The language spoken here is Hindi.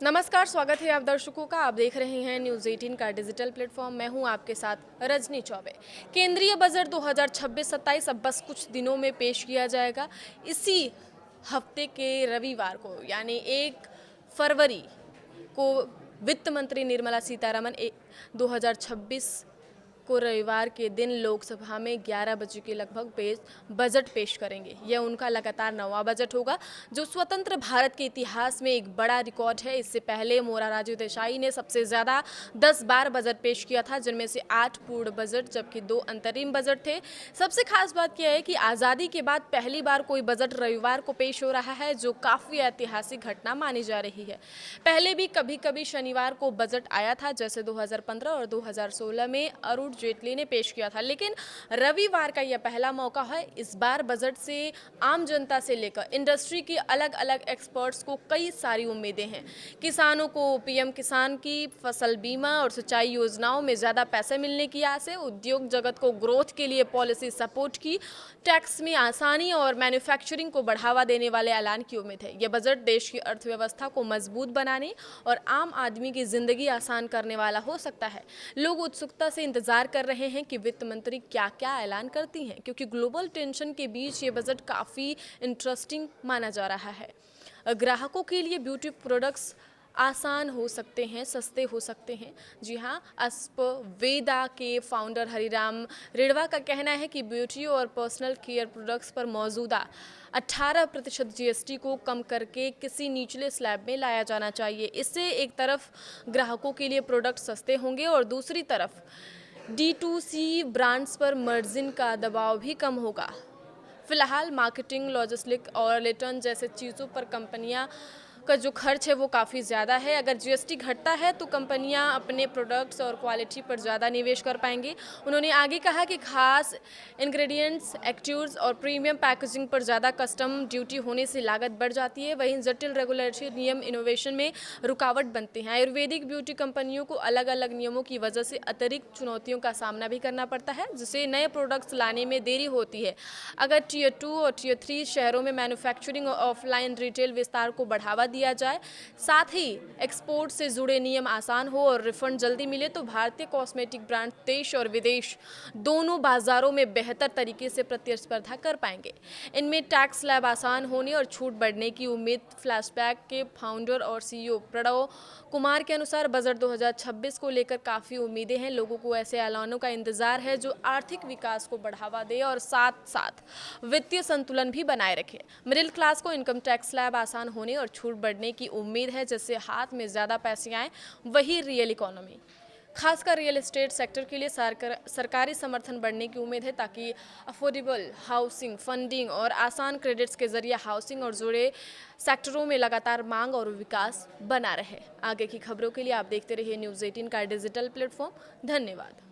नमस्कार, स्वागत है आप दर्शकों का। आप देख रहे हैं न्यूज़ 18 का डिजिटल प्लेटफॉर्म। मैं हूं आपके साथ रजनी चौबे। केंद्रीय बजट 2026-27 अब बस कुछ दिनों में पेश किया जाएगा। इसी हफ्ते के रविवार को यानी 1 फरवरी को वित्त मंत्री निर्मला सीतारमण 2026 को रविवार के दिन लोकसभा में 11 बजे के लगभग बजट पेश करेंगे। यह उनका लगातार 9वां बजट होगा, जो स्वतंत्र भारत के इतिहास में एक बड़ा रिकॉर्ड है। इससे पहले मोरारजी देसाई ने सबसे ज़्यादा 10 बार बजट पेश किया था, जिनमें से 8 पूर्ण बजट जबकि 2 अंतरिम बजट थे। सबसे खास बात यह है कि आज़ादी के बाद पहली बार कोई बजट रविवार को पेश हो रहा है, जो काफ़ी ऐतिहासिक घटना मानी जा रही है। पहले भी कभी कभी शनिवार को बजट आया था, जैसे 2015 और 2016 में अरुण जेटली ने पेश किया था, लेकिन रविवार का यह पहला मौका है। इस बार बजट से आम जनता से लेकर इंडस्ट्री के अलग अलग एक्सपर्ट्स को कई सारी उम्मीदें हैं। किसानों को पीएम किसान की फसल बीमा और सिंचाई योजनाओं में ज़्यादा पैसे मिलने की आस है। उद्योग जगत को ग्रोथ के लिए पॉलिसी सपोर्ट की, टैक्स में आसानी और मैन्युफैक्चरिंग को बढ़ावा देने वाले ऐलान की उम्मीद है। यह बजट देश की अर्थव्यवस्था को मजबूत बनाने और आम आदमी की जिंदगी आसान करने वाला हो सकता है। लोग उत्सुकता से इंतजार कर रहे हैं कि वित्त मंत्री क्या क्या ऐलान करती हैं, क्योंकि ग्लोबल टेंशन के बीच ये बजट काफ़ी इंटरेस्टिंग माना जा रहा है। ग्राहकों के लिए ब्यूटी प्रोडक्ट्स आसान हो सकते हैं, सस्ते हो सकते हैं। जी हाँ, अस्पवेदा के फाउंडर हरिराम रिड़वा का कहना है कि ब्यूटी और पर्सनल केयर प्रोडक्ट्स पर मौजूदा 18% जीएसटी को कम करके किसी निचले स्लैब में लाया जाना चाहिए। इससे एक तरफ ग्राहकों के लिए प्रोडक्ट सस्ते होंगे और दूसरी तरफ D2C ब्रांड्स पर मार्जिन का दबाव भी कम होगा। फिलहाल मार्केटिंग, लॉजिस्टिक और रिटर्न जैसे चीज़ों पर कंपनियां का जो खर्च है वो काफ़ी ज़्यादा है। अगर जीएसटी घटता है तो कंपनियां अपने प्रोडक्ट्स और क्वालिटी पर ज़्यादा निवेश कर पाएंगे। उन्होंने आगे कहा कि खास इंग्रेडिएंट्स, एक्टिव्स और प्रीमियम पैकेजिंग पर ज़्यादा कस्टम ड्यूटी होने से लागत बढ़ जाती है। वहीं जटिल रेगुलेटरी नियम इनोवेशन में रुकावट बनते हैं। आयुर्वेदिक ब्यूटी कंपनियों को अलग अलग नियमों की वजह से अतिरिक्त चुनौतियों का सामना भी करना पड़ता है, जिससे नए प्रोडक्ट्स लाने में देरी होती है। अगर टियर 2 और टियर 3 शहरों में मैन्युफैक्चरिंग और ऑफलाइन रिटेल विस्तार को बढ़ावा दिया जाए, साथ ही एक्सपोर्ट से जुड़े नियम आसान हो और रिफंड जल्दी मिले, तो भारतीय कॉस्मेटिक ब्रांड देश और विदेश दोनों बाजारों में बेहतर तरीके से प्रतिस्पर्धा कर पाएंगे। इनमें टैक्स स्लैब आसान होने और छूट बढ़ने की उम्मीद। फ्लैशबैक के फाउंडर और सीईओ प्रणव कुमार के अनुसार बजट 2026 को लेकर काफ़ी उम्मीदें हैं। लोगों को ऐसे ऐलानों का इंतजार है जो आर्थिक विकास को बढ़ावा दे और साथ साथ वित्तीय संतुलन भी बनाए रखे। मिडिल क्लास को इनकम टैक्स स्लैब आसान होने और छूट बढ़ने की उम्मीद है, जिससे हाथ में ज़्यादा पैसे आए। वही रियल इकोनॉमी, खासकर रियल एस्टेट सेक्टर के लिए सरकारी समर्थन बढ़ने की उम्मीद है, ताकि अफोर्डेबल हाउसिंग, फंडिंग और आसान क्रेडिट्स के जरिए हाउसिंग और जुड़े सेक्टरों में लगातार मांग और विकास बना रहे। आगे की खबरों के लिए आप देखते रहिए न्यूज़ 18 का डिजिटल प्लेटफॉर्म। धन्यवाद।